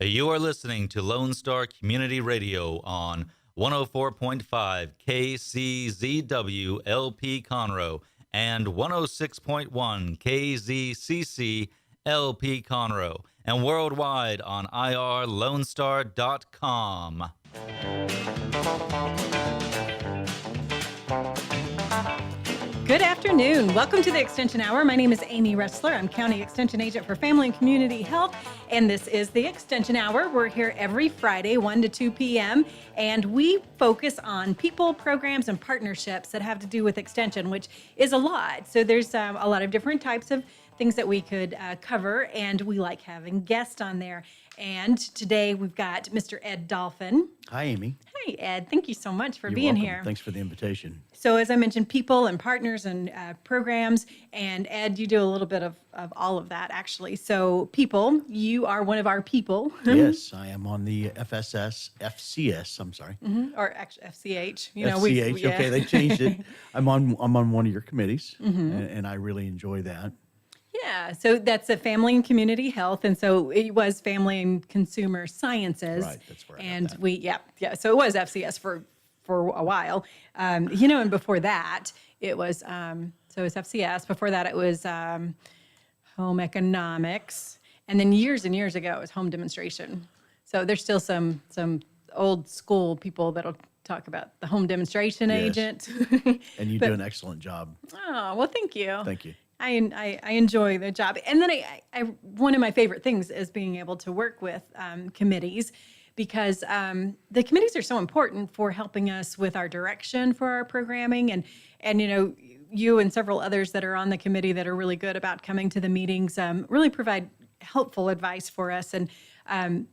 You are listening to Lone Star Community Radio on 104.5 KCZW LP Conroe and 106.1 KZCC LP Conroe and worldwide on irlonestar.com. Good afternoon. Welcome to the Extension Hour. My name is Amy Ressler. I'm County Extension Agent for Family and Community Health, and this is the Extension Hour. We're here every Friday, 1 to 2 p.m., and we focus on people, programs, and partnerships that have to do with Extension, which is a lot. So there's a lot of different types of things that we could cover, and we like having guests on there. And today we've got Mr. Ed Dolphin. Hi, Amy. Hi, Ed. Thank you so much for You're being welcome. here. Thanks for the invitation. So as I mentioned, people and partners and programs, and Ed, you do a little bit of all of that, actually. So people, you are one of our people. Yes, I am on the FCS, I'm sorry. Or actually FCH. FCH, okay, they changed it. I'm on one of your committees, and I really enjoy that. Yeah, so that's a Family and Community Health, and so it was Family and Consumer Sciences. Right, that's where I got And that. so it was FCS for a while. And before that, it was, so it was FCS. Before that, it was Home Economics. And then years and years ago, it was Home Demonstration. So there's still some old school people that'll talk about the home demonstration Yes. agent. And you do an excellent job. Oh, well, thank you. Thank you. I enjoy the job. And then I one of my favorite things is being able to work with committees, because the committees are so important for helping us with our direction for our programming. And you and several others that are on the committee that are really good about coming to the meetings really provide helpful advice for us. And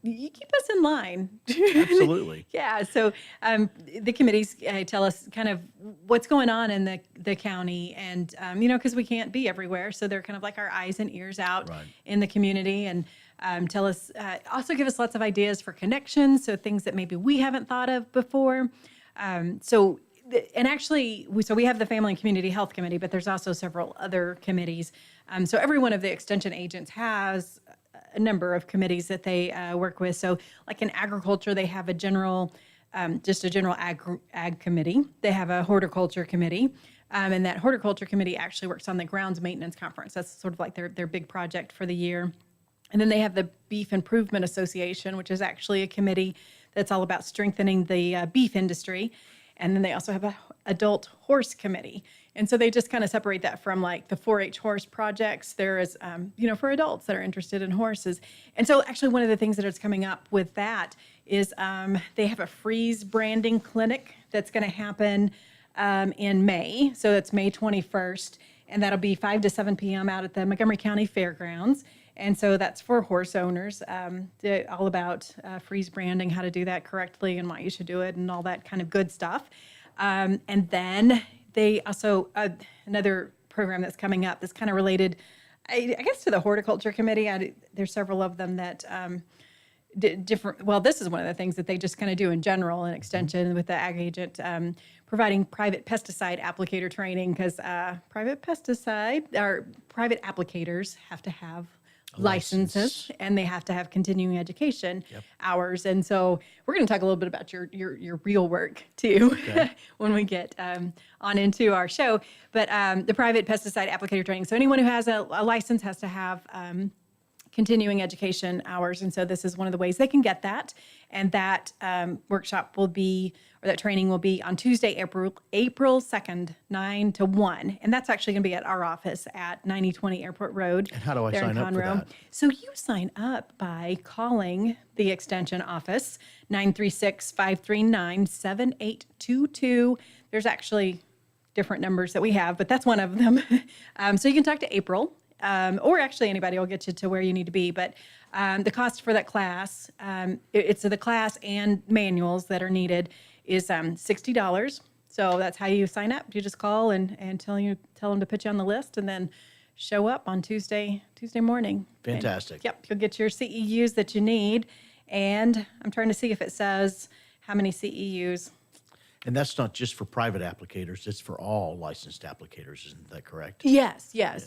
you keep us in line. Absolutely. Yeah, so the committees tell us kind of what's going on in the county, and because we can't be everywhere, so they're kind of like our eyes and ears out Right. in the community, and tell us, also give us lots of ideas for connections, so things that maybe we haven't thought of before. So we have the Family and Community Health Committee, but there's also several other committees. So every one of the extension agents has a number of committees that they work with. So like in agriculture, they have a general ag committee. They have a horticulture committee. And that horticulture committee actually works on the grounds maintenance conference. That's sort of like their big project for the year. And then they have the Beef Improvement Association, which is actually a committee that's all about strengthening the beef industry. And then they also have a adult horse committee. And so they just kind of separate that from like the 4-H horse projects. There is, for adults that are interested in horses. And so actually one of the things that is coming up with that is they have a freeze branding clinic that's going to happen in May. So that's May 21st. And that'll be 5 to 7 p.m. out at the Montgomery County Fairgrounds. And so that's for horse owners, all about freeze branding, how to do that correctly and why you should do it and all that kind of good stuff. And then they also, another program that's coming up that's kind of related, I guess, to the Horticulture Committee. There's several of them that this is one of the things that they just kind of do in general in extension with the ag agent, providing private pesticide applicator training, because private applicators have to have licenses, and they have to have continuing education hours. And so we're going to talk a little bit about your real work too when we get on into our show. But the private pesticide applicator training. So anyone who has a license has to have continuing education hours. And so this is one of the ways they can get that. And that workshop will be, or that training will be on Tuesday, April 2nd, 9 to 1. And that's actually going to be at our office at 9020 Airport Road. And how do I sign up for that? So you sign up by calling the extension office, 936-539-7822. There's actually different numbers that we have, but that's one of them. So you can talk to April. Or actually anybody will get you to where you need to be. But the cost for that class, it's the class and manuals that are needed is $60. So that's how you sign up. You just call and tell them to put you on the list, and then show up on Tuesday morning. Fantastic. And, you'll get your CEUs that you need. And I'm trying to see if it says how many CEUs. And that's not just for private applicators, it's for all licensed applicators, isn't that correct? Yes. Yeah.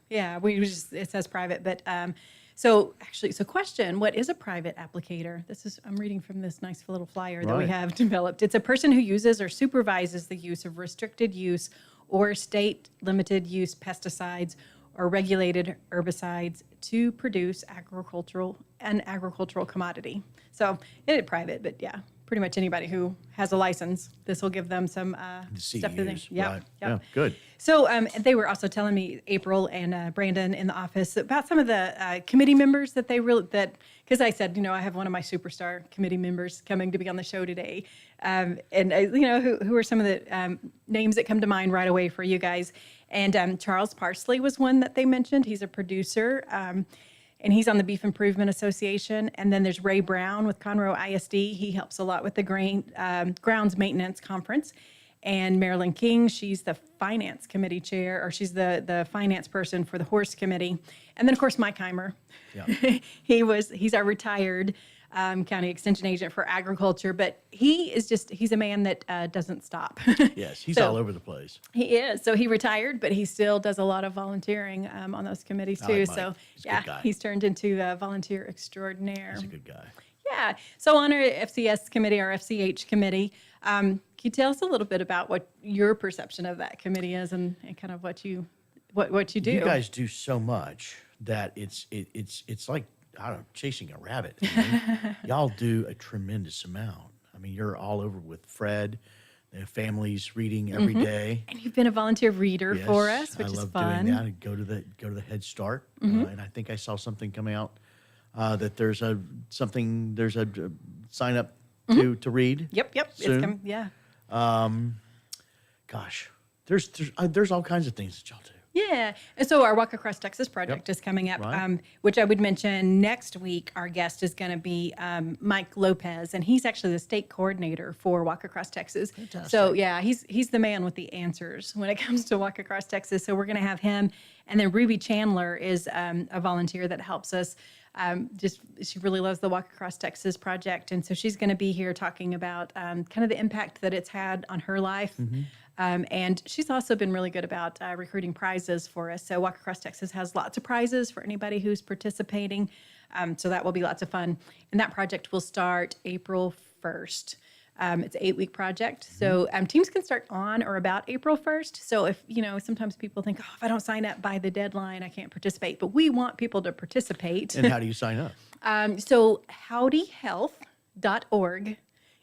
It says private, but So actually, so question, what is a private applicator? I'm reading from this nice little flyer that we Right. have developed. It's a person who uses or supervises the use of restricted use or state limited use pesticides or regulated herbicides to produce agricultural commodity. So it is private, but yeah, pretty much anybody who has a license, this will give them some stuff that they, CEUs, yep, right. yep. Yeah, good. So they were also telling me, April and Brandon in the office, about some of the committee members that because I said, I have one of my superstar committee members coming to be on the show today. And who are some of the names that come to mind right away for you guys. And Charles Parsley was one that they mentioned. He's a producer. And he's on the Beef Improvement Association. And then there's Ray Brown with Conroe ISD. He helps a lot with the grounds maintenance conference. And Marilyn King, she's the finance committee chair, or she's the finance person for the horse committee. And then, of course, Mike Heimer. Yeah. He's our retired county extension agent for agriculture, but he's a man that doesn't stop. Yes, he's So- all over the place. He is. So he retired, but he still does a lot of volunteering on those committees I too. like So Mike. He's a yeah, good guy. he's turned into a volunteer extraordinaire. He's a good guy. Yeah. So on our FCS committee, our FCH committee, can you tell us a little bit about what your perception of that committee is and kind of what you do? You guys do so much that it's like, I don't know, chasing a rabbit. I mean, y'all do a tremendous amount. I mean, you're all over with Fred, the families reading every day. And you've been a volunteer reader for Yes, us, which I is love fun. doing that. I go to the Head Start, and I think I saw something coming out that there's a sign up to read. Yep. It's soon. coming. Yeah. Gosh, there's all kinds of things that y'all do. Yeah. And so our Walk Across Texas project is coming up, Right. which I would mention next week. Our guest is going to be Mike Lopez, and he's actually the state coordinator for Walk Across Texas. Fantastic. So, yeah, he's the man with the answers when it comes to Walk Across Texas. So we're going to have him. And then Ruby Chandler is a volunteer that helps us. She really loves the Walk Across Texas project. And so she's going to be here talking about kind of the impact that it's had on her life. And she's also been really good about recruiting prizes for us. So Walk Across Texas has lots of prizes for anybody who's participating. So that will be lots of fun. And that project will start April 1st. It's an 8-week project. So teams can start on or about April 1st. So if, sometimes people think, if I don't sign up by the deadline, I can't participate. But we want people to participate. And how do you sign up? So howdyhealth.org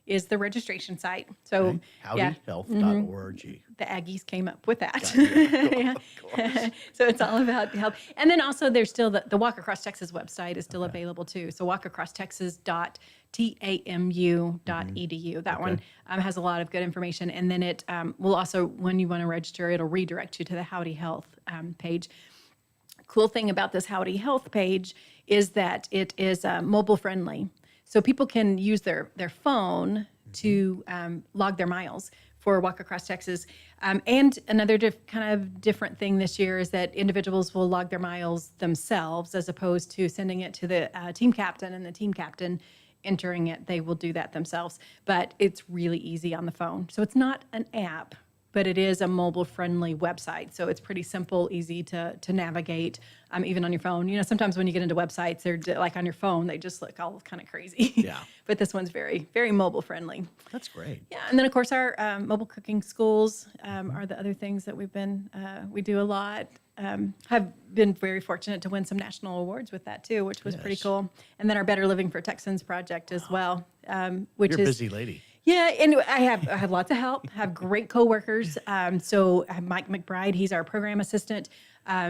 is the registration site. So yeah, Howdyhealth.org. the Aggies came up with that. Yeah. Yeah. So it's all about health. And then also there's still the Walk Across Texas website is still available too. So walkacrosstexas.tamu.edu. That one has a lot of good information. And then it will also, when you want to register, it'll redirect you to the Howdy Health page. Cool thing about this Howdy Health page is that it is mobile friendly. So people can use their phone to log their miles for Walk Across Texas. And another kind of different thing this year is that individuals will log their miles themselves as opposed to sending it to the team captain and the team captain entering it. They will do that themselves. But it's really easy on the phone. So it's not an app, but it is a mobile-friendly website. So it's pretty simple, easy to navigate, even on your phone. Sometimes when you get into websites, they're like on your phone, they just look all kind of crazy. Yeah. But this one's very, very mobile-friendly. That's great. Yeah, and then of course our mobile cooking schools are the other things that we do a lot. Have been very fortunate to win some national awards with that too, which was pretty Yes. cool. And then our Better Living for Texans project as well, which You're a is busy lady. yeah, and I have lots of help. Have great coworkers. So I have Mike McBride, he's our program assistant.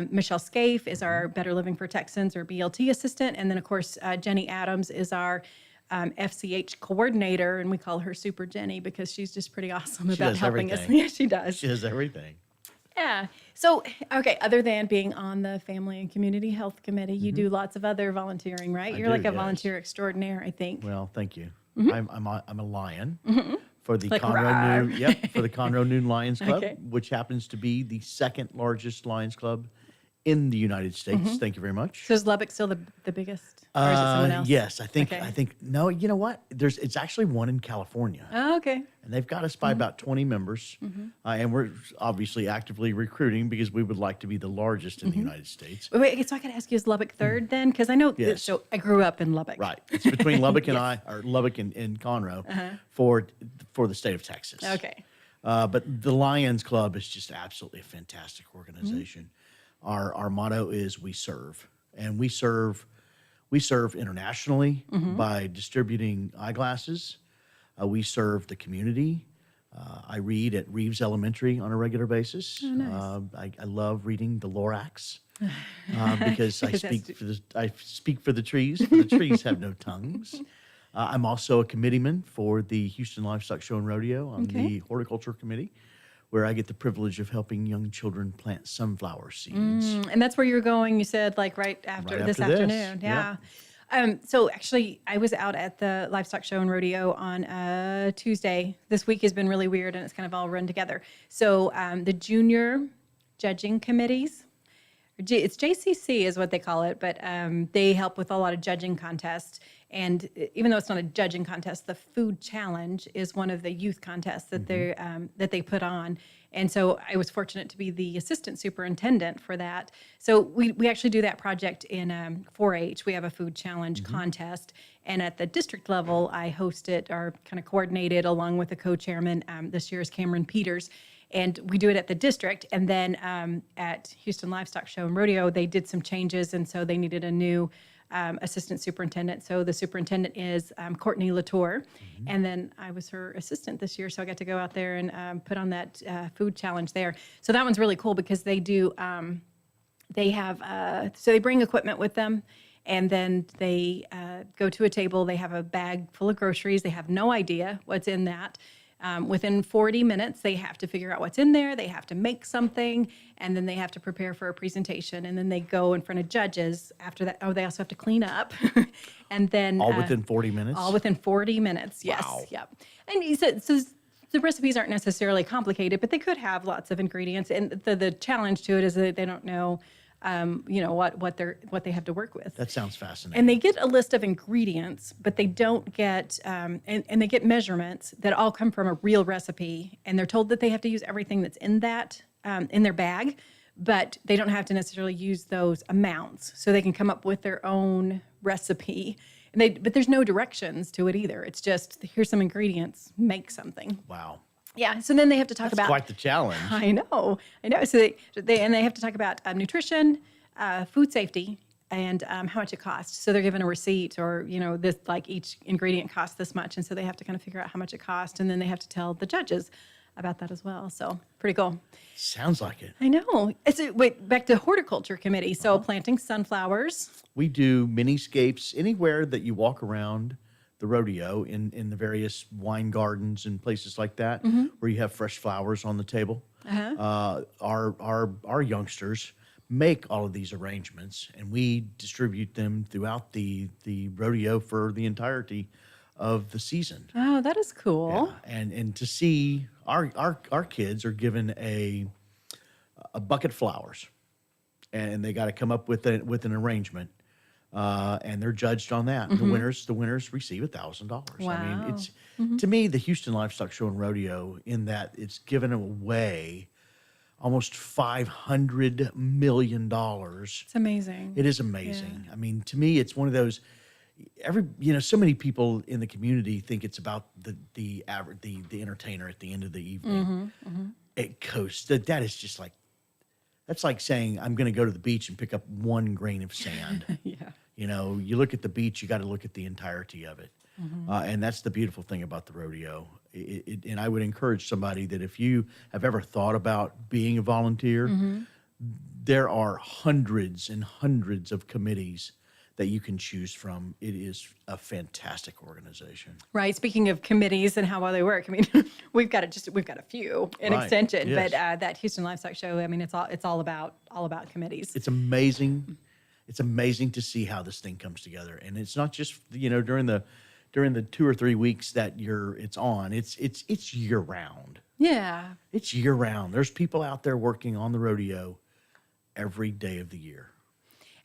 Michelle Scaife is our Better Living for Texans or BLT assistant, and then of course Jenny Adams is our FCH coordinator, and we call her Super Jenny because she's just pretty awesome about does helping us. everything. Yeah, she does. She does everything. Yeah. So, okay, other than being on the Family and Community Health Committee, you do lots of other volunteering, right? You're do, like a yes. volunteer extraordinaire, I think. Well, thank you. Mm-hmm. I'm a lion for the Like, Conroe rawr. Noon. For the Conroe Noon Lions Club, Okay. which happens to be the second largest Lions Club in the United States. Mm-hmm. Thank you very much. So is Lubbock still the biggest? Or is it someone else? Yes, I think Okay. no. You know what? It's actually one in California, Oh, okay. and they've got us by about 20 members, and we're obviously actively recruiting because we would like to be the largest in the United States. Wait, so I got to ask you, is Lubbock third then? Because I know, Yes. so I grew up in Lubbock. Right. It's between Lubbock and Yes. or Lubbock and Conroe for the state of Texas. Okay. But the Lions Club is just absolutely a fantastic organization. Our motto is we serve, and we serve internationally by distributing eyeglasses. We serve the community. I read at Reeves Elementary on a regular basis. Oh, nice. I love reading the Lorax because Because that's- I speak for the trees. For the trees have no tongues. I'm also a committeeman for the Houston Livestock Show and Rodeo on Okay. the horticulture committee, where I get the privilege of helping young children plant sunflower seeds. And that's where you're going, you said, like right after Right this after this, afternoon. Yeah. So actually, I was out at the Livestock Show and Rodeo on Tuesday. This week has been really weird, and it's kind of all run together. So the junior judging committees, it's JCC is what they call it, but they help with a lot of judging contests. And even though it's not a judging contest, the food challenge is one of the youth contests that they put on. And so I was fortunate to be the assistant superintendent for that. So we actually do that project in 4-H. We have a food challenge contest. And at the district level, I host it or kind of coordinate it along with the co-chairman. This year is Cameron Peters. And we do it at the district. And then at Houston Livestock Show and Rodeo, they did some changes. And so they needed a new assistant superintendent. So the superintendent is Courtney Latour. And then I was her assistant this year. So I got to go out there and put on that food challenge there. So that one's really cool because they do, they have, so they bring equipment with them. And then they go to a table. They have a bag full of groceries. They have no idea what's in that. Within 40 minutes, they have to figure out what's in there. They have to make something, and then they have to prepare for a presentation. And then they go in front of judges after that. Oh, they also have to clean up. And then All within 40 minutes? all within 40 minutes. Yes. Wow. Yep. And he said, so the recipes aren't necessarily complicated, but they could have lots of ingredients. And the challenge to it is that they don't know, what they have to work with. That sounds fascinating. And they get a list of ingredients, but they don't get, and they get measurements that all come from a real recipe. And they're told that they have to use everything that's in that, in their bag, but they don't have to necessarily use those amounts. So they can come up with their own recipe. But there's no directions to it either. It's just, here's some ingredients, make something. Wow. Yeah. So then they have to talk That's about. quite the challenge. I know. So they have to talk about nutrition, food safety, and how much it costs. So they're given a receipt, or this, like, each ingredient costs this much, and so they have to kind of figure out how much it costs, and then they have to tell the judges about that as well. So pretty cool. Sounds like it. I know. Wait, back to horticulture committee. So planting sunflowers. We do miniscapes anywhere that you walk around the rodeo in the various wine gardens and places like that, where you have fresh flowers on the table. Our youngsters make all of these arrangements, and we distribute them throughout the rodeo for the entirety of the season. Oh, that is cool. And to see our kids are given a bucket of flowers, and they got to come up with an arrangement. And they're judged on that. The winners receive $1,000. I mean, Wow. it's to me, the Houston Livestock Show and Rodeo, in that it's given away almost $500 million. It's amazing. It is amazing. I mean, to me, it's one of those. So many people in the community think it's about the entertainer at the end of the evening. It goes that is just like. That's like saying, I'm going to go to the beach and pick up one grain of sand. Yeah. You look at the beach, you got to look at the entirety of it. And that's the beautiful thing about the rodeo. And I would encourage somebody that if you have ever thought about being a volunteer, there are hundreds and hundreds of committees that you can choose from. It is a fantastic organization. Right. Speaking of committees and how well they work, I mean, we've got a few in Right. extension, Yes. but that Houston Livestock Show, I mean, it's all about committees. It's amazing. It's amazing to see how this thing comes together. And it's not just, during the 2 or 3 weeks that it's on. It's year round. Yeah. It's year round. There's people out there working on the rodeo every day of the year.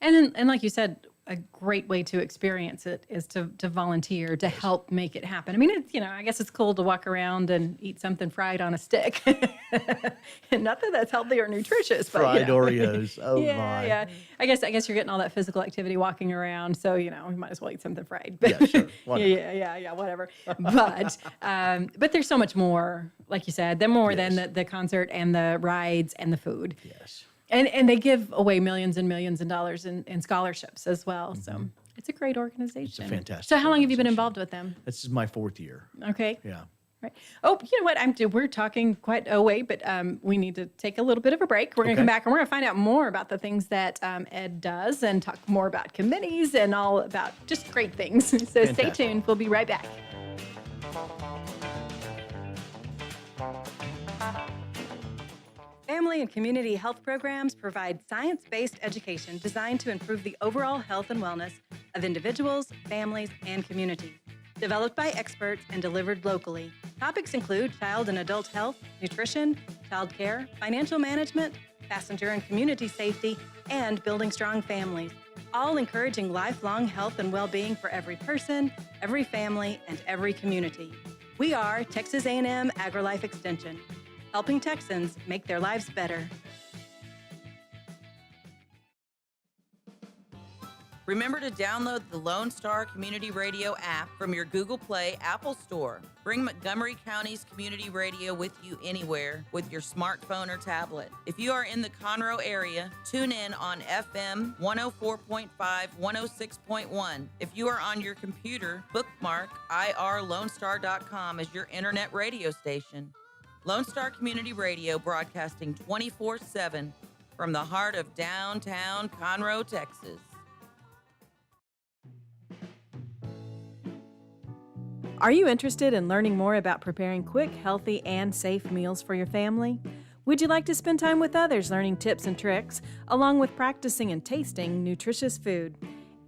And like you said, a great way to experience it is to volunteer to help make it happen. I mean, it's, I guess it's cool to walk around and eat something fried on a stick. And not that that's healthy or nutritious, but Fried Oreos. Oh yeah, my. yeah. I guess you're getting all that physical activity walking around, so we might as well eat something fried. But, Yeah, sure. Why not? yeah, whatever. But there's so much more, like you said, than the concert and the rides and the food. Yes. And they give away millions and millions of dollars in scholarships as well. So it's a great organization. It's a fantastic So how long have you been organization. involved with them? This is my 4th year. Okay. Yeah. Right. Oh, you know what? We're talking quite away, but we need to take a little bit of a break. We're going to come back and we're going to find out more about the things that Ed does and talk more about committees and all about just great things. So stay Fantastic. tuned. We'll be right back. Family and community health programs provide science-based education designed to improve the overall health and wellness of individuals, families, and communities. Developed by experts and delivered locally. Topics include child and adult health, nutrition, child care, financial management, passenger and community safety, and building strong families, all encouraging lifelong health and well-being for every person, every family, and every community. We are Texas A&M Agrilife Extension, helping Texans make their lives better. Remember to download the Lone Star Community Radio app from your Google Play Apple Store. Bring Montgomery County's community radio with you anywhere with your smartphone or tablet. If you are in the Conroe area, tune in on FM 104.5, 106.1. If you are on your computer, bookmark irlonestar.com as your internet radio station. Lone Star Community Radio broadcasting 24/7 from the heart of downtown Conroe, Texas. Are you interested in learning more about preparing quick, healthy, and safe meals for your family? Would you like to spend time with others learning tips and tricks, along with practicing and tasting nutritious food?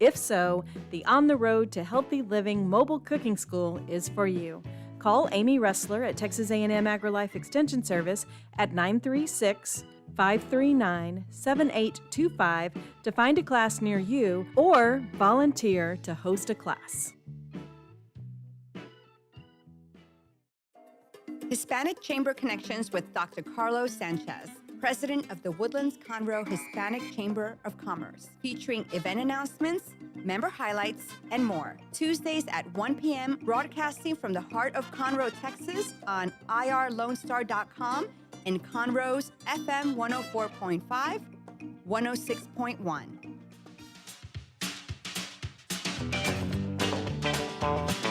If so, the On the Road to Healthy Living Mobile Cooking School is for you. Call Amy Ressler at Texas A&M Agrilife Extension Service at 936-539-7825 to find a class near you or volunteer to host a class. Hispanic Chamber Connections with Dr. Carlos Sanchez, President of the Woodlands Conroe Hispanic Chamber of Commerce, featuring event announcements, member highlights, and more. Tuesdays at 1 p.m., broadcasting from the heart of Conroe, Texas on irlonestar.com and Conroe's FM 104.5, 106.1.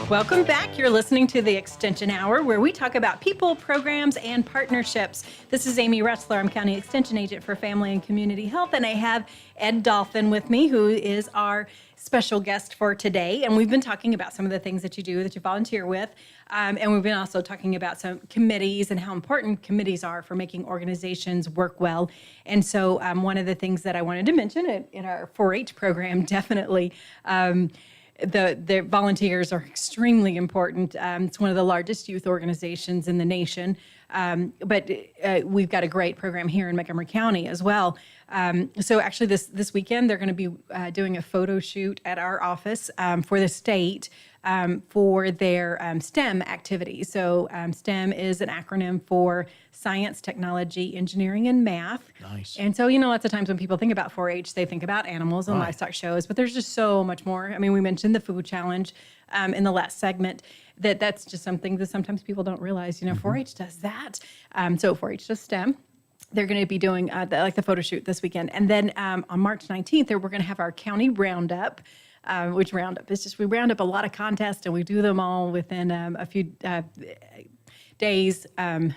Welcome back. You're listening to the Extension Hour, where we talk about people, programs, and partnerships. This is Amy Ressler. I'm County Extension Agent for Family and Community Health, and I have Ed Dolphin with me, who is our special guest for today. And we've been talking about some of the things that you do, that you volunteer with, and we've been also talking about some committees and how important committees are for making organizations work well. And so one of the things that I wanted to mention in our 4-H program, definitely, the volunteers are extremely important. It's one of the largest youth organizations in the nation, but we've got a great program here in Montgomery County as well. So actually this weekend, they're going to be doing a photo shoot at our office for the state for their STEM activities. So STEM is an acronym for science, technology, engineering, and math. Nice. And so, lots of times when people think about 4-H, they think about animals and Right. livestock shows, but there's just so much more. I mean, we mentioned the food challenge in the last segment. That's just something that sometimes people don't realize. 4-H does that. So 4-H does STEM. They're going to be doing the photo shoot this weekend. And then on March 19th, we're going to have our county roundup, which roundup is just, we round up a lot of contests and we do them all within a few days.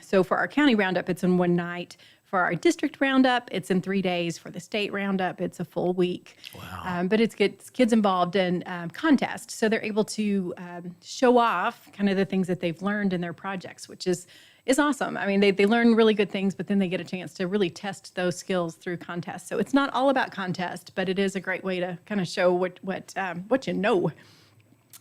So for our county roundup, it's in one night. For our district roundup, it's in 3 days. For the state roundup, it's a full week. Wow. But it's kids involved in contests. So they're able to show off kind of the things that they've learned in their projects, which is awesome. I mean, they learn really good things, but then they get a chance to really test those skills through contests. So it's not all about contest, but it is a great way to kind of show what you know.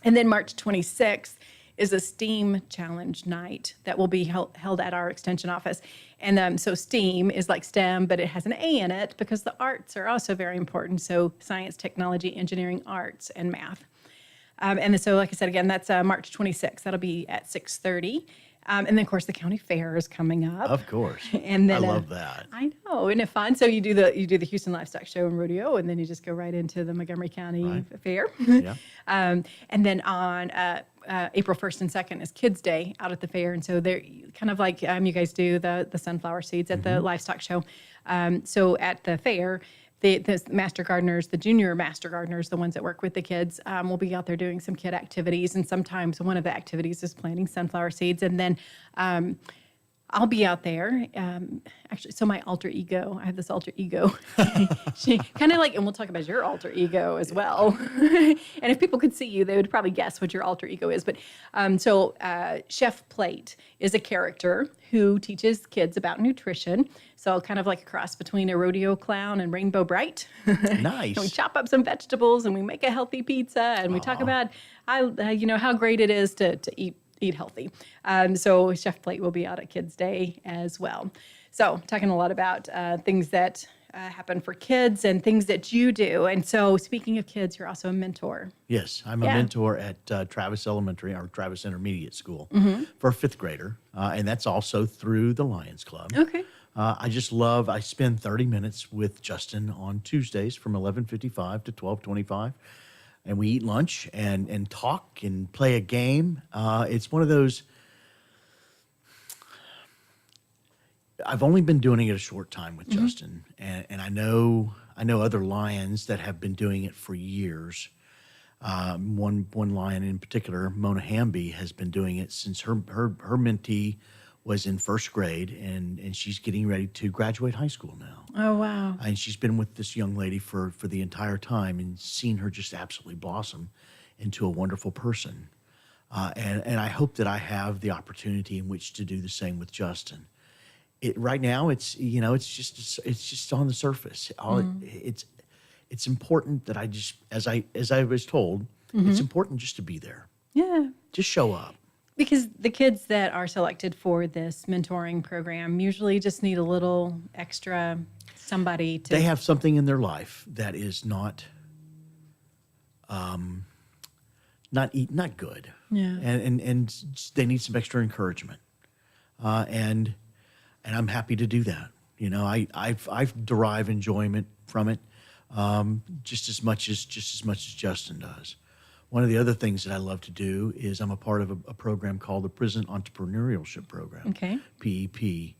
And then March 26th is a STEAM challenge night that will be held at our extension office. And so STEAM is like STEM, but it has an A in it because the arts are also very important. So science, technology, engineering, arts, and math. And so, like I said, again, that's March 26th. That'll be at 6:30. And then, of course, the county fair is coming up. Of course. And then, I love that. I know, isn't it fun? So you do the Houston Livestock Show and Rodeo, and then you just go right into the Montgomery County Fair. Yeah. And then on April 1st and 2nd is Kids Day out at the fair, and so they're kind of like you guys do the sunflower seeds at the livestock show. So at the fair, the master gardeners, the junior master gardeners, the ones that work with the kids, will be out there doing some kid activities. And sometimes one of the activities is planting sunflower seeds. And then I'll be out there. Actually, so my alter ego, I have this alter ego. She kind of like, and we'll talk about your alter ego as well. And if people could see you, they would probably guess what your alter ego is. But so Chef Plate is a character who teaches kids about nutrition. So kind of like a cross between a rodeo clown and Rainbow Bright. Nice. And we chop up some vegetables and we make a healthy pizza and we talk about how great it is to eat healthy. So Chef Plate will be out at Kids Day as well. So talking a lot about things that happen for kids and things that you do. And so speaking of kids, you're also a mentor. Yes, I'm a mentor at Travis Elementary or Travis Intermediate School for a fifth grader. And that's also through the Lions Club. Okay. I spend 30 minutes with Justin on Tuesdays from 11:55 to 12:25. And we eat lunch and talk and play a game. It's one of those, I've only been doing it a short time with Justin. And I know other Lions that have been doing it for years. One Lion in particular, Mona Hamby, has been doing it since her mentee was in first grade, and she's getting ready to graduate high school now. Oh, wow. And she's been with this young lady for the entire time and seen her just absolutely blossom into a wonderful person. And I hope that I have the opportunity in which to do the same with Justin. Right now, it's just on the surface. It's important that I just, as I was told, it's important just to be there. Yeah. Just show up. Because the kids that are selected for this mentoring program usually just need a little extra somebody to. They have something in their life that is not good. Yeah. And they need some extra encouragement. And I'm happy to do that. I derive enjoyment from it just as much as Justin does. One of the other things that I love to do is I'm a part of a program called the Prison Entrepreneurship Program. Okay. PEP.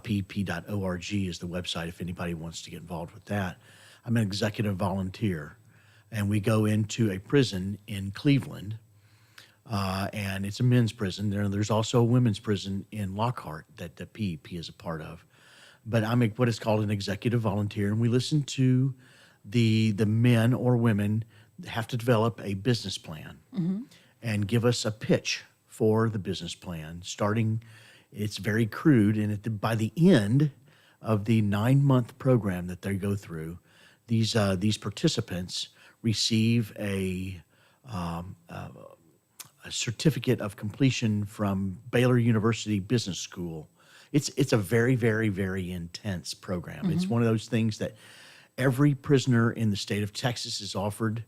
PEP.org is the website if anybody wants to get involved with that. I'm an executive volunteer, and we go into a prison in Cleveland, and it's a men's prison. There's also a women's prison in Lockhart that PEP is a part of. But I'm what is called an executive volunteer, and we listen to the men or women have to develop a business plan and give us a pitch for the business plan. It's very crude, and by the end of the 9-month program that they go through, these participants receive a certificate of completion from Baylor University Business School. It's a very, very, very intense program. It's one of those things that every prisoner in the state of Texas is offered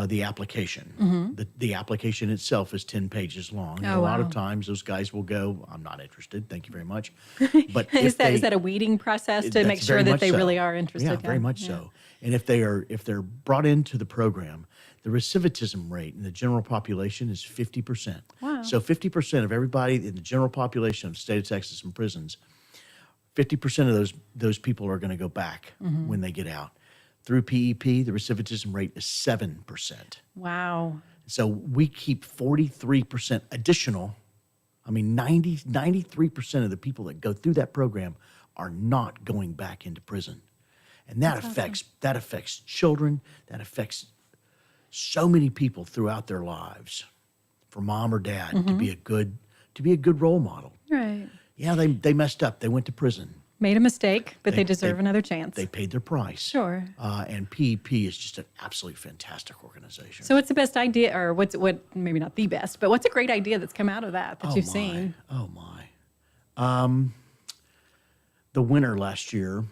the application. The application itself is 10 pages long. And a lot of times those guys will go, I'm not interested, thank you very much. But is that a weeding process to make sure that they really are interested? Yeah, very much so. And if they're brought into the program, the recidivism rate in the general population is 50%. Wow. So 50% of everybody in the general population of the state of Texas in prisons, 50% of those people are going to go back when they get out. Through PEP, the recidivism rate is 7%. Wow. So we keep 43% additional. I mean, 93% of the people that go through that program are not going back into prison. And that affects children, that affects so many people throughout their lives. For mom or dad to be a good role model. Right. Yeah, they messed up. They went to prison. Made a mistake, but they They- deserve they- another chance. They paid their price. Sure. And PEP is just an absolutely fantastic organization. So what's the best idea, or what? Maybe not the best, but what's a great idea that's come out of that you've seen? Oh my. The winner last year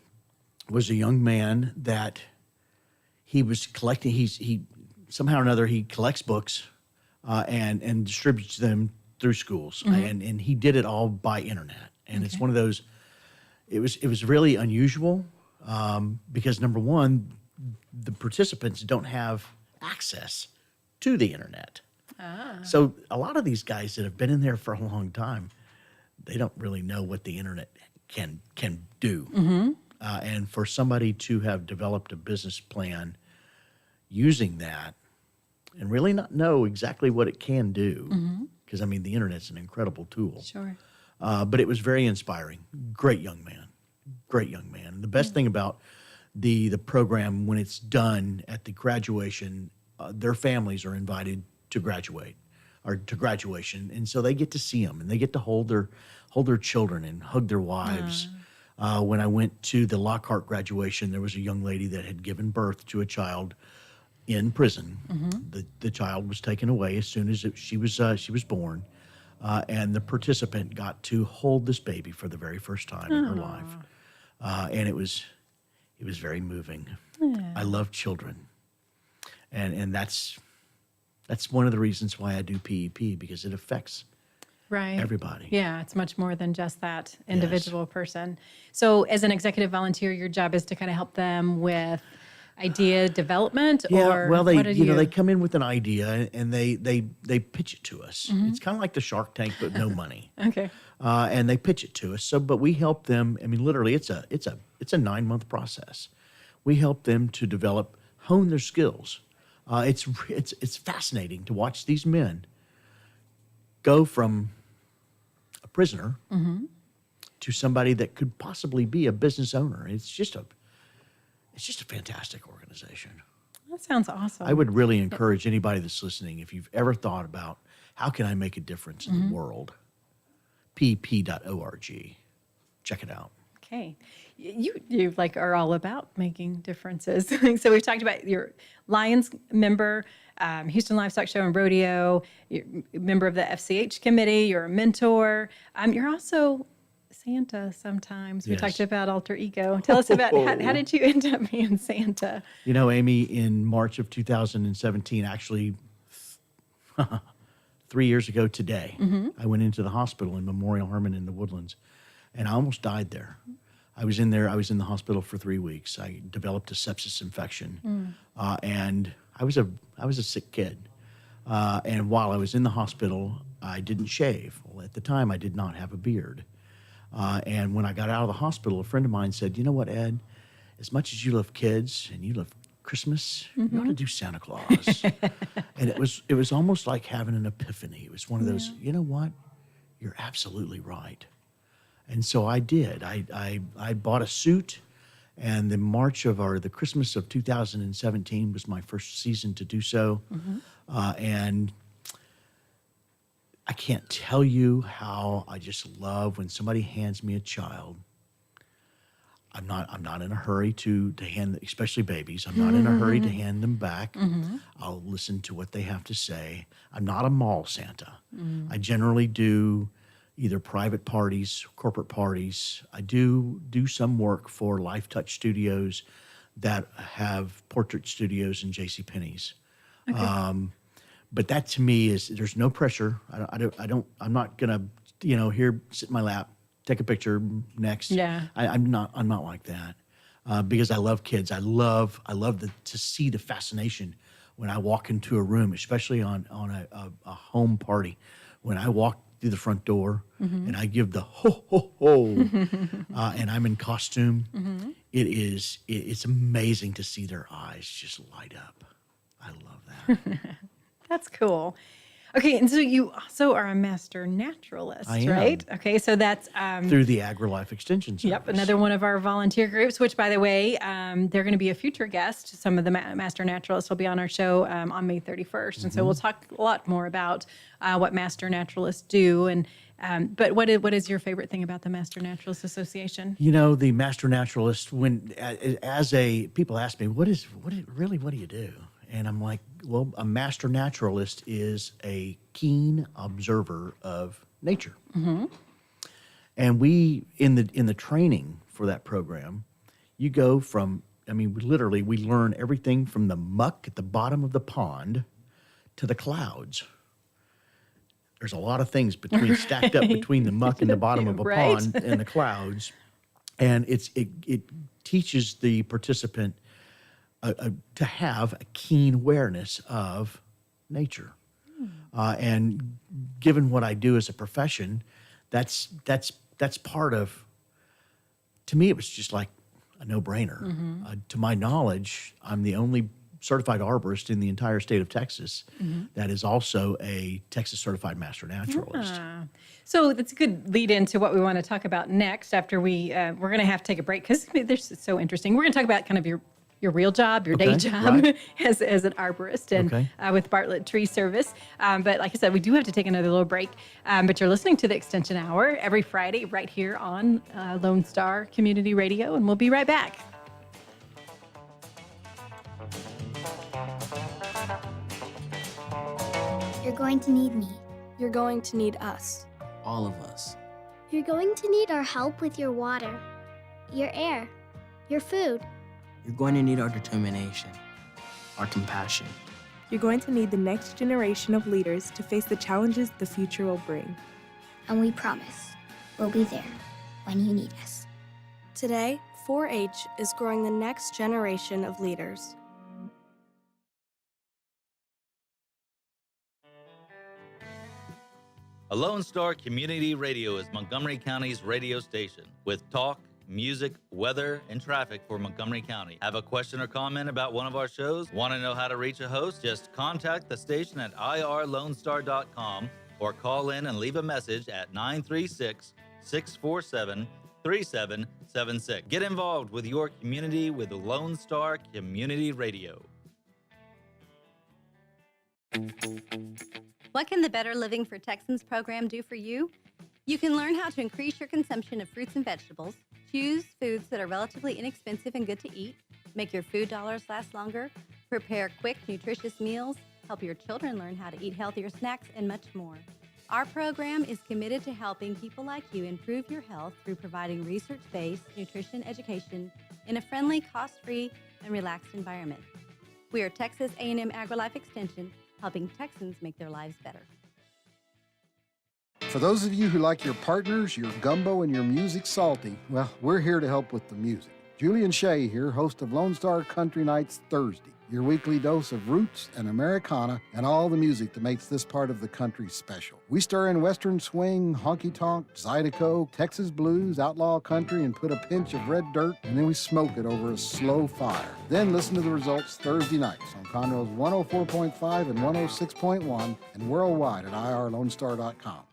was a young man that he was collecting. He somehow or another he collects books and distributes them through schools, and he did it all by internet. And it's one of those. It was really unusual because number one, the participants don't have access to the internet. So a lot of these guys that have been in there for a long time, they don't really know what the internet can do. And for somebody to have developed a business plan using that and really not know exactly what it can do, because I mean the internet's an incredible tool. Sure. But it was very inspiring. Great young man. Great young man. And the best thing about the program, when it's done at the graduation, their families are invited to graduate or to graduation. And so they get to see them and they get to hold their children and hug their wives. When I went to the Lockhart graduation, there was a young lady that had given birth to a child in prison. The child was taken away as soon as she was born. And the participant got to hold this baby for the very first time in her life. And it was very moving. I love children. And that's one of the reasons why I do PEP, because it affects Right. everybody. Yeah, it's much more than just that individual person. So as an executive volunteer, your job is to kind of help them with idea development, Yeah, or well, what do you know, they come in with an idea and they pitch it to us. It's kind of like the Shark Tank, but no money. Okay. And they pitch it to us. So, but we help them. I mean, literally, it's a 9-month process. We help them to hone their skills. It's fascinating to watch these men go from a prisoner to somebody that could possibly be a business owner. It's just a fantastic organization. That sounds awesome. I would really encourage anybody that's listening, if you've ever thought about how can I make a difference in the world, pp.org. Check it out. Okay. You like are all about making differences. So we've talked about your Lions member, Houston Livestock Show and Rodeo, you're a member of the FCH committee, you're a mentor. You're also Santa sometimes. We Yes. talked about alter ego. Tell us about how did you end up being Santa? You know, Amy, in March of 2017, actually 3 years ago today, I went into the hospital in Memorial Hermann in the Woodlands, and I almost died there. I was in the hospital for 3 weeks. I developed a sepsis infection, and I was a sick kid. And while I was in the hospital, I didn't shave. Well, at the time, I did not have a beard. And when I got out of the hospital, a friend of mine said, "You know what, Ed? As much as you love kids and you love Christmas, you ought to do Santa Claus." And it was almost like having an epiphany. It was one of those, you know what? You're absolutely right. And so I did. I bought a suit, and the Christmas of 2017 was my first season to do so. And I can't tell you how I just love when somebody hands me a child. I'm not in a hurry to hand, especially babies. I'm not in a hurry to hand them back. I'll listen to what they have to say. I'm not a mall Santa. I generally do either private parties, corporate parties. I do some work for Life Touch Studios that have portrait studios in JCPenney's. But that to me is, there's no pressure. I'm not gonna, here, sit in my lap, take a picture, next. Yeah. I'm not like that, because I love kids. I love to see the fascination when I walk into a room, especially on a home party. When I walk through the front door and I give the ho ho ho, and I'm in costume, it's amazing to see their eyes just light up. I love that. That's cool. Okay, and so you also are a master naturalist, I am. right? Okay, so that's Through the Agrilife Extension Service. yep, another one of our volunteer groups. Which, by the way, they're going to be a future guest. Some of the master naturalists will be on our show on May 31st, and so we'll talk a lot more about what master naturalists do. And but what is your favorite thing about the Master Naturalist Association? You know, the master naturalist, when people ask me, what do you do? And I'm like, well, a master naturalist is a keen observer of nature. And we, in the training for that program, you go from, we learn everything from the muck at the bottom of the pond to the clouds. There's a lot of things stacked up between the muck and the bottom of a Right. pond and the clouds. And it teaches the participant to have a keen awareness of nature. And given what I do as a profession, that's part of, to me, it was just like a no-brainer. To my knowledge, I'm the only certified arborist in the entire state of Texas that is also a Texas certified master naturalist. So that's a good lead into what we want to talk about next. After we're going to have to take a break because this is so interesting. We're going to talk about kind of your real job, your day Okay, job right. as an arborist and Okay. with Bartlett Tree Service. But like I said, we do have to take another little break. But you're listening to the Extension Hour every Friday right here on Lone Star Community Radio, and we'll be right back. You're going to need me. You're going to need us. All of us. You're going to need our help with your water, your air, your food. You're going to need our determination, our compassion. You're going to need the next generation of leaders to face the challenges the future will bring. And we promise we'll be there when you need us. Today, 4-H is growing the next generation of leaders. A Lone Star Community Radio is Montgomery County's radio station with talk, music, weather, and traffic for Montgomery County. Have a question or comment about one of our shows? Want to know how to reach a host? Just contact the station at irlonestar.com or call in and leave a message at 936-647-3776. Get involved with your community with Lone Star Community Radio. What can the Better Living for Texans program do for you? You can learn how to increase your consumption of fruits and vegetables, choose foods that are relatively inexpensive and good to eat, make your food dollars last longer, prepare quick, nutritious meals, help your children learn how to eat healthier snacks, and much more. Our program is committed to helping people like you improve your health through providing research-based nutrition education in a friendly, cost-free, and relaxed environment. We are Texas A&M Agrilife Extension, helping Texans make their lives better. For those of you who like your partners, your gumbo, and your music salty, well, we're here to help with the music. Julian Shea here, host of Lone Star Country Nights Thursday, your weekly dose of roots and Americana and all the music that makes this part of the country special. We stir in Western swing, honky-tonk, Zydeco, Texas blues, outlaw country, and put a pinch of red dirt, and then we smoke it over a slow fire. Then listen to the results Thursday nights on Conroe's 104.5 and 106.1 and worldwide at irlonestar.com.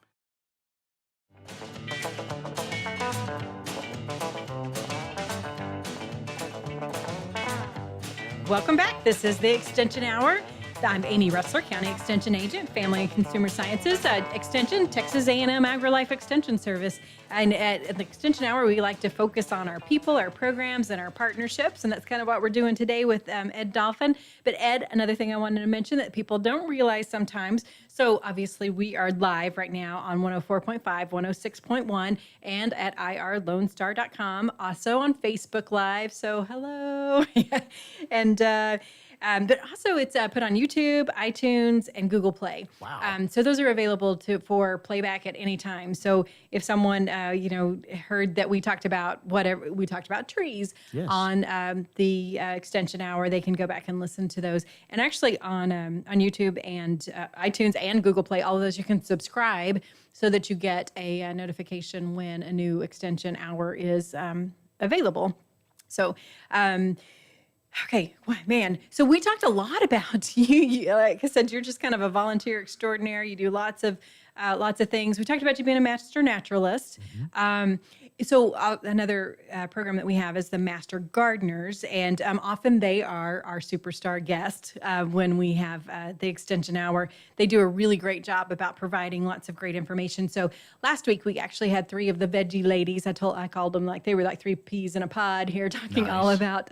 Welcome back. This is the Extension Hour. I'm Amy Russler, County Extension Agent, Family and Consumer Sciences Extension, Texas A&M Agrilife Extension Service. And at the Extension Hour, we like to focus on our people, our programs, and our partnerships. And that's kind of what we're doing today with Ed Dolphin. But Ed, another thing I wanted to mention that people don't realize sometimes. So obviously we are live right now on 104.5, 106.1, and at irlonestar.com. Also on Facebook Live. So hello. And but also it's put on YouTube, iTunes, and Google Play. Wow. So those are available for playback at any time. So if someone heard that we talked about trees Yes. on the Extension Hour, they can go back and listen to those. And actually on YouTube and iTunes and Google Play, all of those you can subscribe so that you get a notification when a new Extension Hour is available. So. Okay, well, man. So we talked a lot about you. Like I said, you're just kind of a volunteer extraordinaire. You do lots of things. We talked about you being a master naturalist. So another program that we have is the Master Gardeners, and often they are our superstar guest when we have the Extension Hour. They do a really great job about providing lots of great information. So last week we actually had 3 of the veggie ladies. I called them like they were like 3 peas in a pod here, talking all about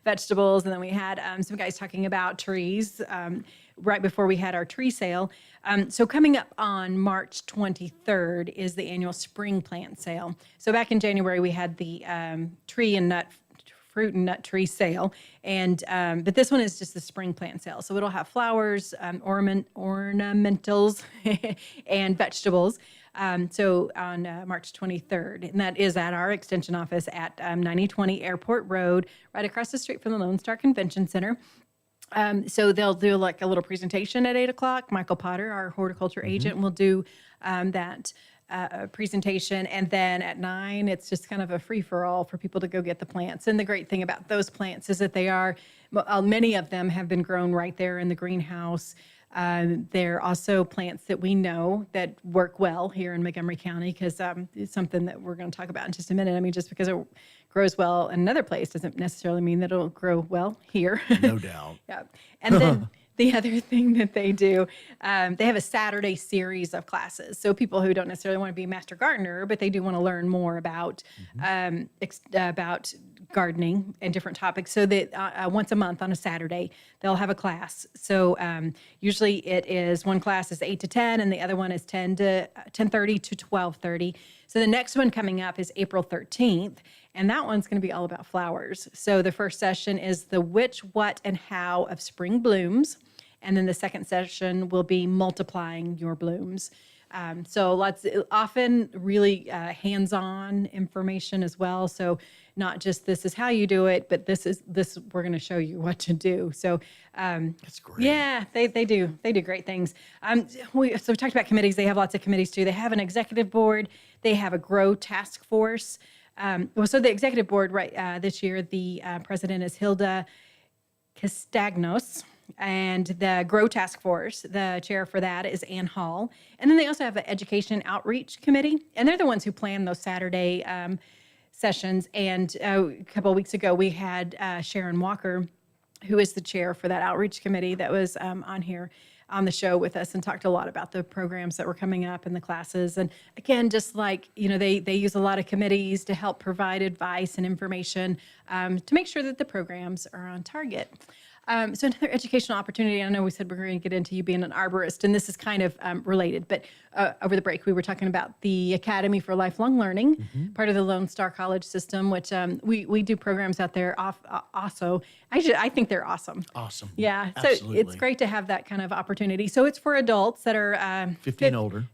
vegetables, and then we had some guys talking about trees. Right before we had our tree sale. So coming up on March 23rd is the annual spring plant sale. So back in January, we had the fruit and nut tree sale. And but this one is just the spring plant sale. So it'll have flowers, ornamentals, and vegetables. So on March 23rd, and that is at our extension office at 9020 Airport Road, right across the street from the Lone Star Convention Center. So they'll do like a little presentation at 8:00. Michael Potter, our horticulture agent, will do that presentation. And then at 9, it's just kind of a free for all for people to go get the plants. And the great thing about those plants is that many of them have been grown right there in the greenhouse. They're also plants that we know that work well here in Montgomery County because it's something that we're going to talk about in just a minute. I mean, just because it grows well in another place doesn't necessarily mean that it'll grow well here. No doubt. Yeah. And then the other thing that they do, they have a Saturday series of classes. So people who don't necessarily want to be a master gardener, but they do want to learn more about gardening and different topics. So that once a month on a Saturday, they'll have a class. So usually one class is 8 to 10, and the other one is 10:30 to 12:30. So the next one coming up is April 13th, and that one's going to be all about flowers. So the first session is the which, what, and how of spring blooms. And then the second session will be multiplying your blooms. So often really hands-on information as well. So not just this is how you do it, but we're going to show you what to do. So that's great. Yeah, they do great things. We talked about committees. They have lots of committees too. They have an executive board. They have a grow task force. So the executive board this year, the president is Hilda Castagnos. And the Grow Task Force, the chair for that is Ann Hall. And then they also have an Education Outreach Committee, and they're the ones who plan those Saturday sessions. And a couple of weeks ago, we had Sharon Walker, who is the chair for that Outreach Committee, that was on here on the show with us and talked a lot about the programs that were coming up and the classes. And again, just like, they use a lot of committees to help provide advice and information to make sure that the programs are on target. So another educational opportunity, I know we said we're going to get into you being an arborist, and this is kind of related, but over the break we were talking about the Academy for Lifelong Learning, part of the Lone Star College system, which we do programs out there also. Actually, I think they're awesome. Awesome. Yeah, Absolutely. so it's great to have that kind of opportunity. So it's for adults that are 50 and older.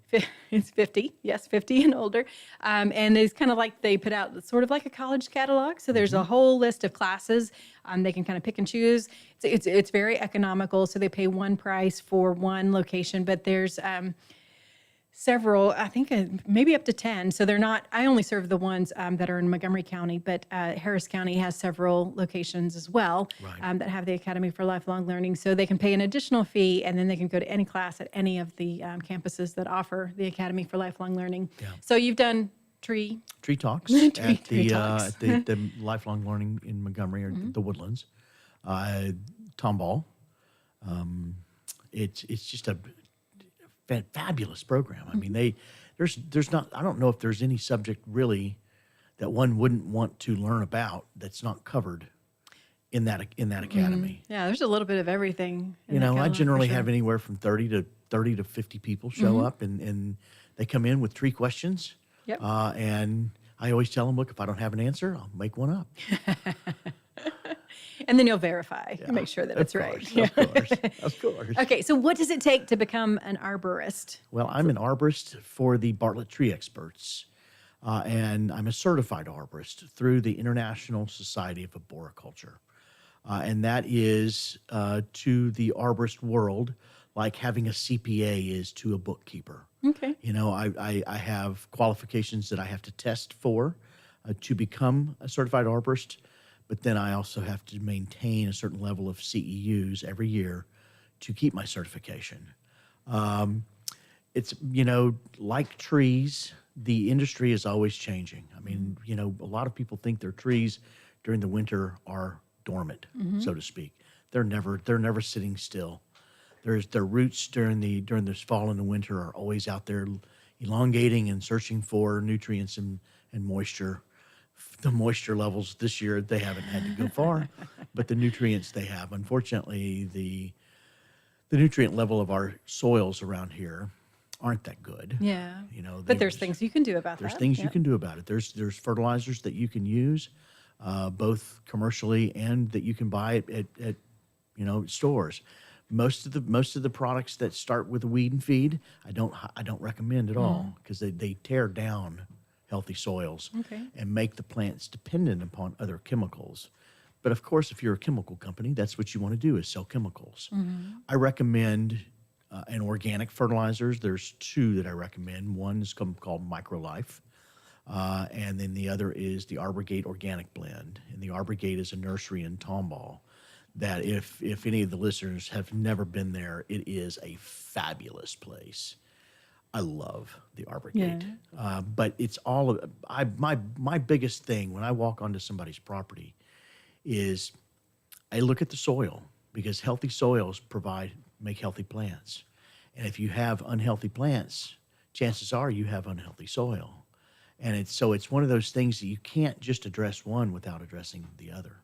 It's 50, yes, 50 and older. And it's kind of like they put out sort of like a college catalog. So there's a whole list of classes. They can kind of pick and choose. It's very economical. So they pay one price for one location, but there's several, I think maybe up to 10. So they're not, I only serve the ones that are in Montgomery County, but Harris County has several locations as well that have the Academy for Lifelong Learning. So they can pay an additional fee, and then they can go to any class at any of the campuses that offer the Academy for Lifelong Learning. Yeah. So you've done tree talks talks. at the Lifelong Learning in Montgomery, or the Woodlands. Tomball. It's just a fabulous program. I mean, there's not, I don't know if there's any subject really that one wouldn't want to learn about that's not covered in that academy. Yeah, there's a little bit of everything. I generally have anywhere from 30 to 50 people show up, and they come in with 3 questions. Yep. And I always tell them, look, if I don't have an answer, I'll make one up. And then you'll verify and make sure that it's right. Of course. Okay, so what does it take to become an arborist? Well, I'm an arborist for the Bartlett Tree Experts, and I'm a certified arborist through the International Society of Arboriculture. And that is to the arborist world like having a CPA is to a bookkeeper. Okay. I have qualifications that I have to test for to become a certified arborist, but then I also have to maintain a certain level of CEUs every year to keep my certification. It's, like trees, the industry is always changing. I mean, a lot of people think their trees during the winter are dormant, so to speak. They're never sitting still. Their roots during this fall and the winter are always out there elongating and searching for nutrients and moisture. The moisture levels this year, they haven't had to go far, but the nutrients they have. Unfortunately, the nutrient level of our soils around here aren't that good. Yeah. But there's things you can do about that. There's things you can do about it. There's fertilizers that you can use, both commercially and that you can buy at stores. Most of the products that start with a weed and feed, I don't recommend at all, because they tear down healthy soils and make the plants dependent upon other chemicals. But of course, if you're a chemical company, that's what you want to do, is sell chemicals. I recommend an organic fertilizers. There's two that I recommend. One is called Agrilife, and then the other is the Arborgate Organic Blend. And the Arborgate is a nursery in Tomball that if any of the listeners have never been there, it is a fabulous place. I love the Arborgate. But it's all my biggest thing when I walk onto somebody's property is I look at the soil, because healthy soils make healthy plants. And if you have unhealthy plants, chances are you have unhealthy soil. And it's one of those things that you can't just address one without addressing the other.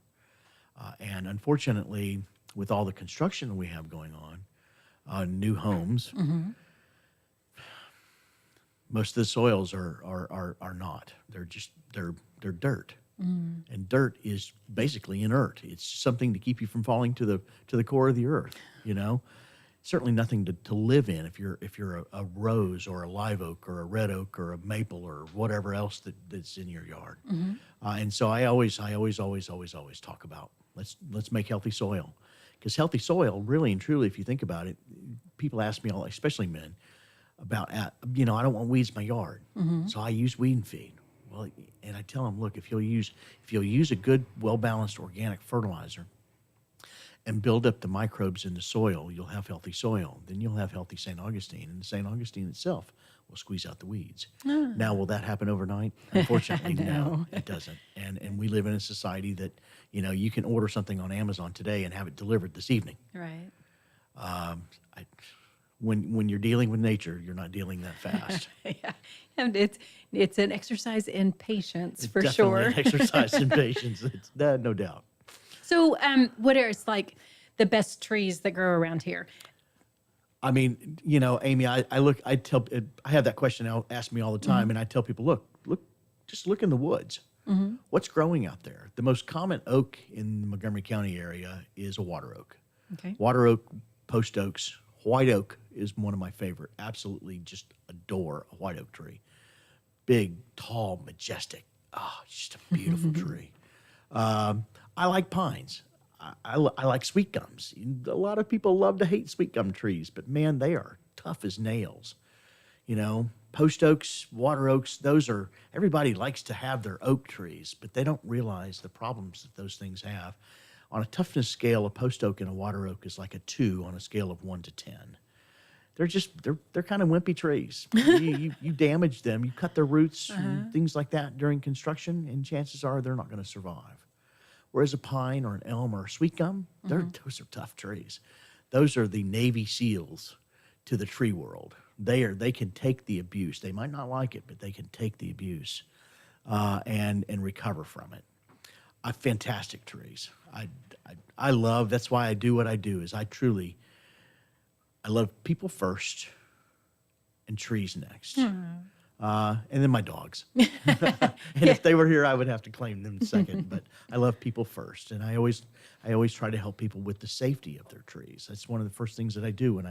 And unfortunately, with all the construction we have going on new homes, most of the soils are not. They're dirt. And dirt is basically inert. It's something to keep you from falling to the core of the earth. Certainly nothing to live in if you're a rose or a live oak or a red oak or a maple or whatever else that's in your yard. And so I always talk about let's make healthy soil, because healthy soil, really and truly, if you think about it, people ask me, especially men, about I don't want weeds in my yard, so I use weed and feed. Well, and I tell them, look, if you'll use a good, well-balanced organic fertilizer and build up the microbes in the soil, you'll have healthy soil. Then you'll have healthy St. Augustine, and St. Augustine itself will squeeze out the weeds. Now, will that happen overnight? Unfortunately, no, it doesn't. And we live in a society that, you can order something on Amazon today and have it delivered this evening. Right. When you're dealing with nature, you're not dealing that fast. Yeah, and it's an exercise in patience, for Definitely sure. an exercise in patience. It's no doubt. So, what are the best trees that grow around here? I mean, Amy, I have that question asked me all the time, and I tell people, just look in the woods. What's growing out there? The most common oak in the Montgomery County area is a water oak. Okay. Water oak, post oaks. White oak is one of my favorite. Absolutely just adore a white oak tree. Big, tall, majestic. Oh, just a beautiful tree. I like pines. I like sweet gums. A lot of people love to hate sweet gum trees, but man, they are tough as nails. Post oaks, water oaks, everybody likes to have their oak trees, but they don't realize the problems that those things have. On a toughness scale, a post oak and a water oak is like a 2 on a scale of 1 to 10. They're kind of wimpy trees. You damage them, you cut their roots, and things like that during construction, and chances are they're not going to survive. Whereas a pine or an elm or a sweet gum, those are tough trees. Those are the Navy SEALs to the tree world. They can take the abuse. They might not like it, but they can take the abuse and recover from it. Fantastic trees. I love. That's why I do what I do. Is I love people first, and trees next, and then my dogs. If they were here, I would have to claim them second. But I love people first, and I always try to help people with the safety of their trees. That's one of the first things that I do when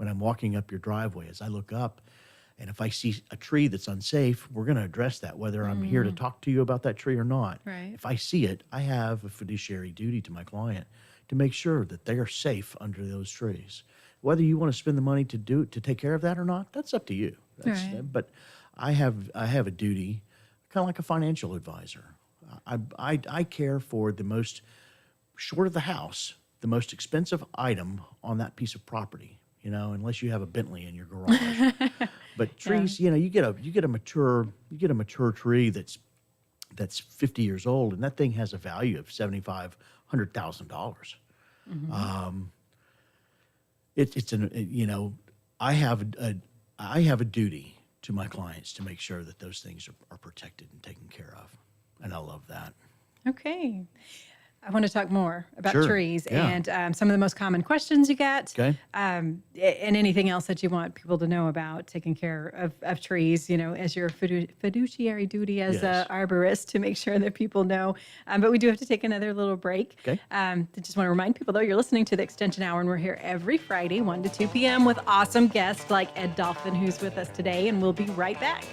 I'm walking up your driveway. Is I look up, and if I see a tree that's unsafe, we're going to address that, whether I'm here to talk to you about that tree or not. Right. If I see it, I have a fiduciary duty to my client to make sure that they are safe under those trees. Whether you want to spend the money to take care of that or not, that's up to you. Right. But I have a duty, kind of like a financial advisor. I care for the most, short of the house, the most expensive item on that piece of property. You know, unless you have a Bentley in your garage. But trees, you know, you get a mature tree that's 50 years old, and that thing has a value of $75,000-$100,000. It's you know, I have a duty to my clients to make sure that those things are protected and taken care of, and I love that. Okay. I want to talk more about Sure. trees Yeah. and some of the most common questions you get. Okay. And anything else that you want people to know about taking care of trees, you know, as your fiduciary duty as Yes. a arborist to make sure that people know. But we do have to take another little break. Okay. I just want to remind people, though, you're listening to the Extension Hour, and we're here every Friday, 1 to 2 p.m. with awesome guests like Ed Dolphin, who's with us today, and we'll be right back.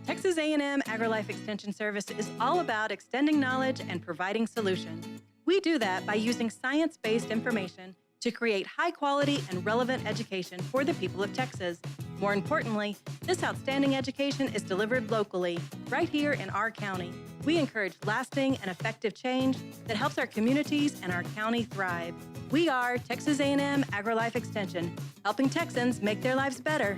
Texas A&M Agrilife Extension Service is all about extending knowledge and providing solutions. We do that by using science-based information to create high-quality and relevant education for the people of Texas. More importantly, this outstanding education is delivered locally, right here in our county. We encourage lasting and effective change that helps our communities and our county thrive. We are Texas A&M Agrilife Extension, helping Texans make their lives better.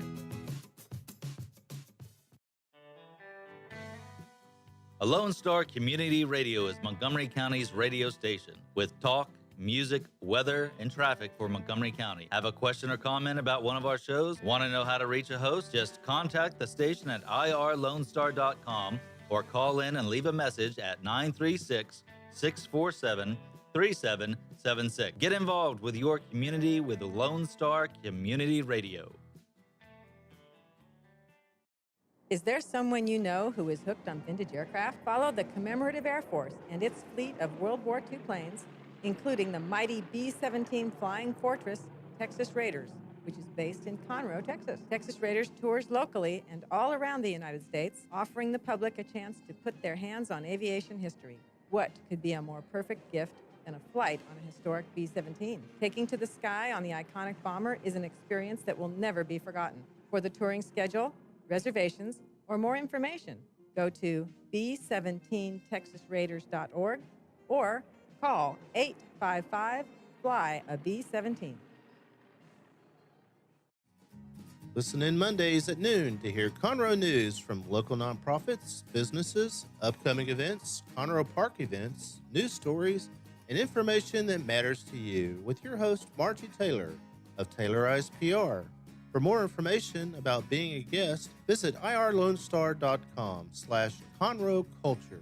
A Lone Star Community Radio is Montgomery County's radio station with talk, music, weather, and traffic for Montgomery County. Have a question or comment about one of our shows? Want to know how to reach a host? Just contact the station at irlonestar.com or call in and leave a message at 936-647-3776. Get involved with your community with Lone Star Community Radio. Is there someone you know who is hooked on vintage aircraft? Follow the Commemorative Air Force and its fleet of World War II planes, including the mighty B-17 Flying Fortress Texas Raiders, which is based in Conroe, Texas. Texas Raiders tours locally and all around the United States, offering the public a chance to put their hands on aviation history. What could be a more perfect gift than a flight on a historic B-17? Taking to the sky on the iconic bomber is an experience that will never be forgotten. For the touring schedule, reservations, or more information, go to b17texasraiders.org or call 855-FLY-A-B-17. Listen in Mondays at noon to hear Conroe news from local nonprofits, businesses, upcoming events, Conroe Park events, news stories, and information that matters to you with your host, Margie Taylor of Taylorized PR. For more information about being a guest, visit irlonestar.com/Conroe Culture.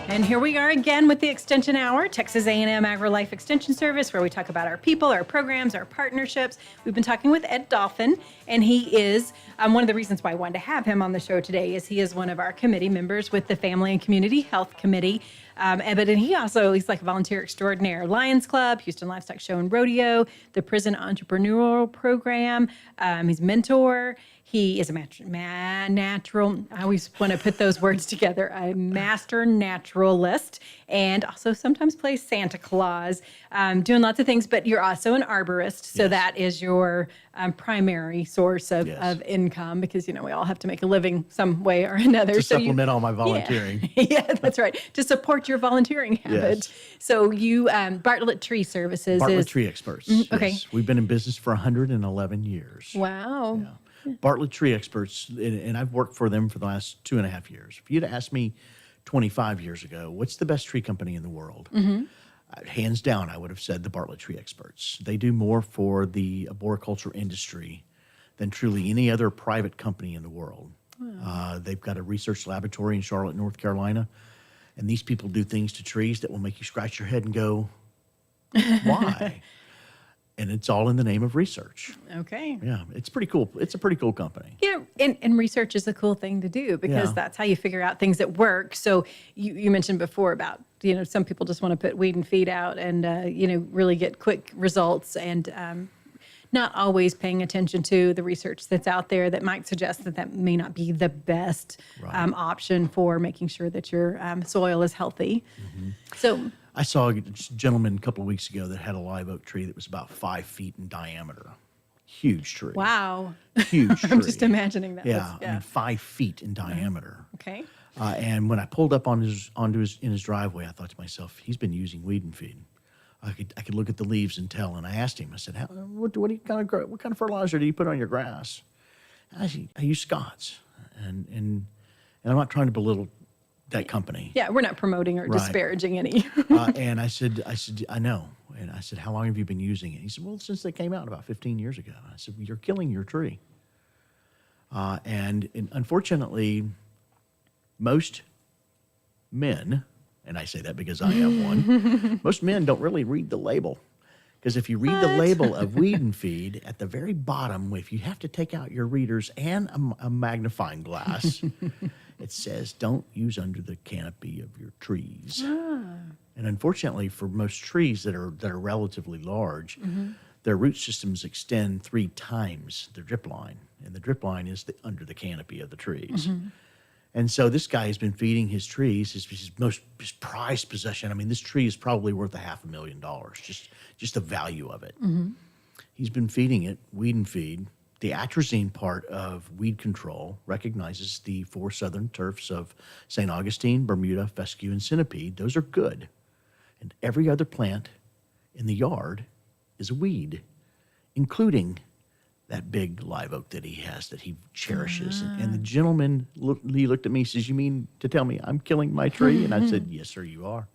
And here we are again with the Extension Hour, Texas A&M Agrilife Extension Service, where we talk about our people, our programs, our partnerships. We've been talking with Ed Dolphin, and he is one of the reasons why I wanted to have him on the show today is he is one of our committee members with the Family and Community Health Committee. He's like a volunteer extraordinaire. Lions Club, Houston Livestock Show and Rodeo, the Prison Entrepreneurial Program. He's a mentor. He is a natural, I always want to put those words together, a master naturalist, and also sometimes plays Santa Claus, doing lots of things, but you're also an arborist, so that is your primary source of income, because, you know, we all have to make a living some way or another. To supplement all my volunteering. Yeah, that's right, to support your volunteering habit. Yes. So you, Bartlett Tree Services Bartlett Tree Experts. Okay. Yes. We've been in business for 111 years. Wow. Yeah. Bartlett Tree Experts, and I've worked for them for the last 2.5 years. If you'd asked me 25 years ago, what's the best tree company in the world? Hands down, I would have said the Bartlett Tree Experts. They do more for the arboriculture industry than truly any other private company in the world. They've got a research laboratory in Charlotte, North Carolina, and these people do things to trees that will make you scratch your head and go, why? And it's all in the name of research. Okay. Yeah, it's pretty cool. It's a pretty cool company. Yeah, and research is a cool thing to do because that's how you figure out things that work. So you mentioned before about, you know, some people just want to put weed and feed out and, really get quick results and not always paying attention to the research that's out there that might suggest that may not be the best option for making sure that your soil is healthy. So I saw a gentleman a couple of weeks ago that had a live oak tree that was about 5 feet in diameter. Huge tree. Wow. Huge tree. I'm just imagining that. Yeah, I mean 5 feet in diameter. Okay. And when I pulled up in his driveway, I thought to myself, he's been using weed and feed. I could look at the leaves and tell. And I asked him, I said, what kind of fertilizer do you put on your grass? And I use Scott's, and I'm not trying to belittle that company. Yeah, we're not promoting or disparaging any. And I said, I know. And I said, how long have you been using it? He said, well, since they came out about 15 years ago. I said, well, you're killing your tree. And unfortunately, most men, and I say that because I am one, most men don't really read the label. Because if you read the label of weed and feed, at the very bottom, if you have to take out your readers and a magnifying glass, it says, don't use under the canopy of your trees. And unfortunately, for most trees that are relatively large, their root systems extend 3 times their drip line. And the drip line is under the canopy of the trees. And so this guy has been feeding his trees, his prized possession. I mean, this tree is probably worth $500,000, just the value of it. He's been feeding it weed and feed. The atrazine part of weed control recognizes the 4 southern turfs of St. Augustine, Bermuda, fescue, and centipede. Those are good. And every other plant in the yard is a weed, including that big live oak that he has that he cherishes. And the gentleman, he looked at me, says, you mean to tell me I'm killing my tree? And I said, yes, sir, you are.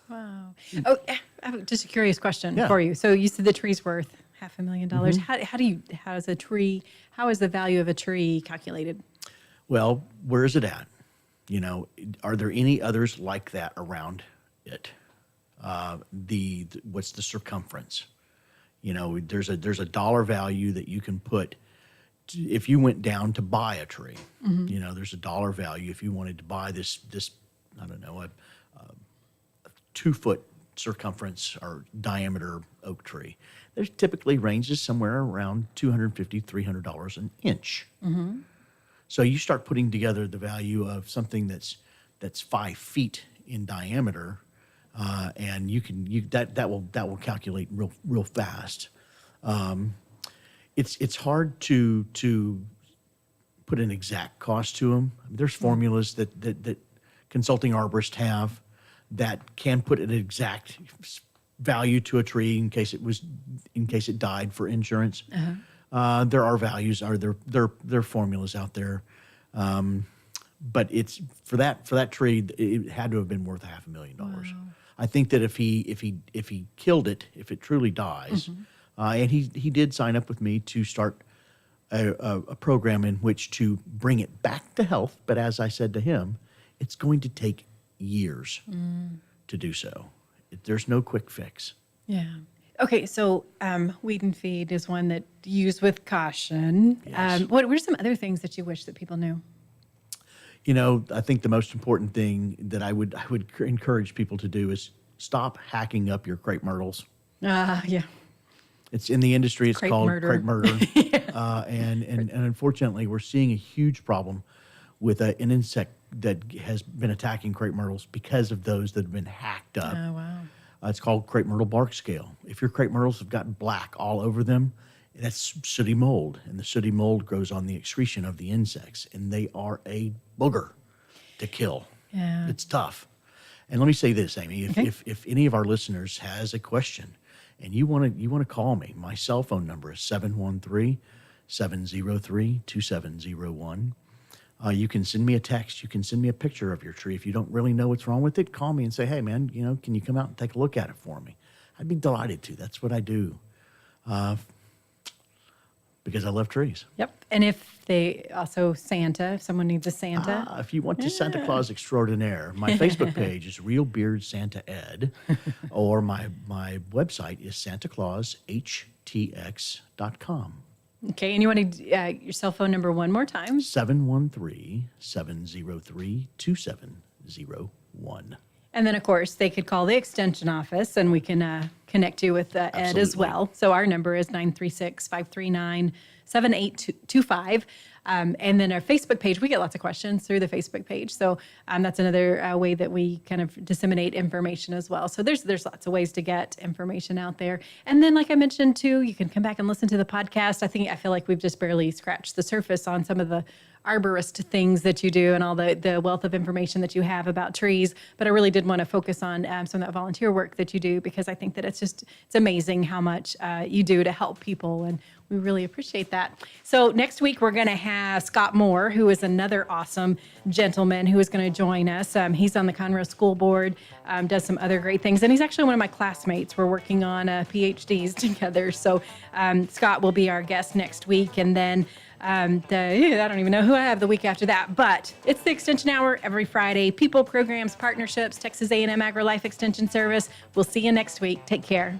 Wow. Oh, I have just a curious question for you. So you said the tree's worth $500,000. How is the value of a tree calculated? Well, where is it at? You know, are there any others like that around it? What's the circumference? You know, there's a dollar value that you can put if you went down to buy a tree. You know, there's a dollar value if you wanted to buy this I don't know, a 2-foot circumference or diameter oak tree. There's typically ranges somewhere around $250, $300 an inch. So you start putting together the value of something that's 5 feet in diameter. And that will calculate real fast. It's hard to put an exact cost to them. There's formulas that consulting arborists have that can put an exact value to a tree in case it died for insurance. There are values, there are formulas out there. But it's for that tree, it had to have been worth $500,000. Wow. I think that if he killed it, if it truly dies, and he did sign up with me to start a program in which to bring it back to health. But as I said to him, it's going to take years to do so. There's no quick fix. Yeah. Okay, so weed and feed is one that used with caution. Yes. What were some other things that you wish that people knew? You know, I think the most important thing that I would encourage people to do is stop hacking up your crepe myrtles. Yeah. It's in the industry. It's Crepe called murder. crepe murder. And unfortunately, we're seeing a huge problem with an insect that has been attacking crepe myrtles because of those that have been hacked up. Oh, wow. It's called crepe myrtle bark scale. If your crepe myrtles have got black all over them, that's sooty mold, and the sooty mold grows on the excretion of the insects, and they are a booger to kill. Yeah. It's tough. And let me say this, Amy, if any of our listeners has a question and you want to call me, my cell phone number is 713-703-2701. You can send me a text. You can send me a picture of your tree. If you don't really know what's wrong with it, call me and say, hey, man, you know, can you come out and take a look at it for me? I'd be delighted to. That's what I do. Because I love trees. Yep. And if they also Santa, if someone needs a Santa. If you want to Santa Claus extraordinaire, my Facebook page is Real Beard Santa Ed, or my website is SantaClausHTX.com. Okay. And you want your cell phone number one more time? 713-703-2701. And then, of course, they could call the extension office and we can connect you with Ed as Absolutely. well. So our number is 936-539-7825. And then our Facebook page, we get lots of questions through the Facebook page. So that's another way that we kind of disseminate information as well. So there's lots of ways to get information out there. And then, like I mentioned too, you can come back and listen to the podcast. I feel like we've just barely scratched the surface on some of the arborist things that you do and all the wealth of information that you have about trees. But I really did want to focus on some of that volunteer work that you do, because I think that it's amazing how much you do to help people. And we really appreciate that. So next week, we're going to have Scott Moore, who is another awesome gentleman who is going to join us. He's on the Conroe School Board, does some other great things. And he's actually one of my classmates. We're working on PhDs together. So Scott will be our guest next week. And then I don't even know who I have the week after that, but it's the Extension Hour every Friday. People, programs, partnerships, Texas A&M Agrilife Extension Service. We'll see you next week. Take care.